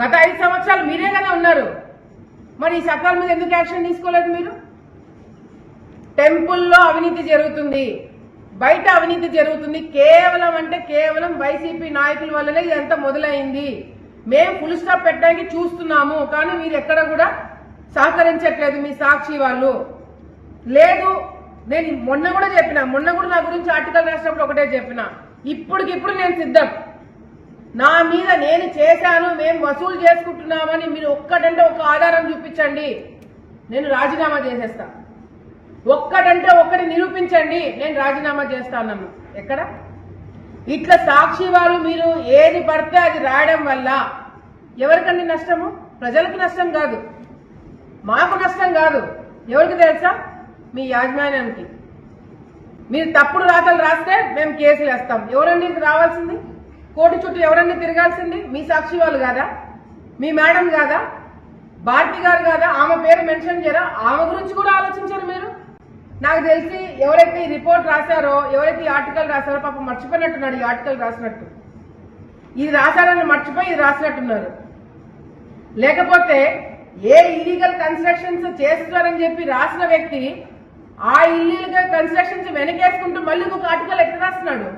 గత 5 సంవత్సరాలు మీరే కదా ఉన్నారు. మరి ఈ చట్టాల మీద ఎందుకు యాక్షన్ తీసుకోలేదు మీరు? టెంపుల్లో అవినీతి జరుగుతుంది, బయట అవినీతి జరుగుతుంది, కేవలం వైసీపీ నాయకుల వల్లనే ఇదంతా మొదలైంది. మేము ఫుల్ స్టాప్ పెట్టడానికి చూస్తున్నాము, కానీ మీరు ఎక్కడ కూడా సహకరించట్లేదు. మీ సాక్షి వాళ్ళు లేదు. నేను మొన్న కూడా నా గురించి ఆర్టికల్ రాసినప్పుడు ఒకటే చెప్పిన, ఇప్పటికిప్పుడు నేను సిద్ధం. నా మీద నేను చేశాను, మేము వసూలు చేసుకుంటున్నామని మీరు ఒక్కటంటే ఒక్క ఆధారం చూపించండి, నేను రాజీనామా చేసేస్తా. ఒక్కటంటే ఒక్కటి నిరూపించండి, నేను రాజీనామా చేస్తాను. ఎక్కడ ఇట్లా సాక్షి వాళ్ళు మీరు ఏది పడితే అది రాయడం వల్ల ఎవరికండి నష్టము? ప్రజలకు నష్టం కాదు, మాకు నష్టం కాదు. ఎవరికి తెలుసా? మీ యాజమాన్యానికి. మీరు తప్పుడు రాతలు రాస్తే మేము కేసులు వేస్తాం. ఎవరండి రావాల్సింది? కోర్టు చుట్టూ ఎవరన్నా తిరగాల్సింది? మీ సాక్షి వాళ్ళు కాదా? మీ మేడం కాదా? భారతి గారు కాదా? ఆమె పేరు మెన్షన్ చేయరా? ఆమె గురించి కూడా ఆలోచించారు మీరు. నాకు తెలిసి ఎవరైతే ఈ రిపోర్ట్ రాశారో, ఎవరైతే ఈ ఆర్టికల్ రాశారో పాపం మర్చిపోయినట్టున్నాడు. ఈ ఆర్టికల్ రాసినట్టు, ఇది రాశారని మర్చిపోయి ఇది రాసినట్టున్నారు. లేకపోతే ఏ ఇల్లీగల్ కన్స్ట్రక్షన్స్ చేస్తున్నారని చెప్పి రాసిన వ్యక్తి ఆ ఇల్లీగల్ కన్స్ట్రక్షన్స్ వెనకేసుకుంటూ మళ్ళీ ఒక ఆర్టికల్ ఎట్లా రాస్తున్నాడు?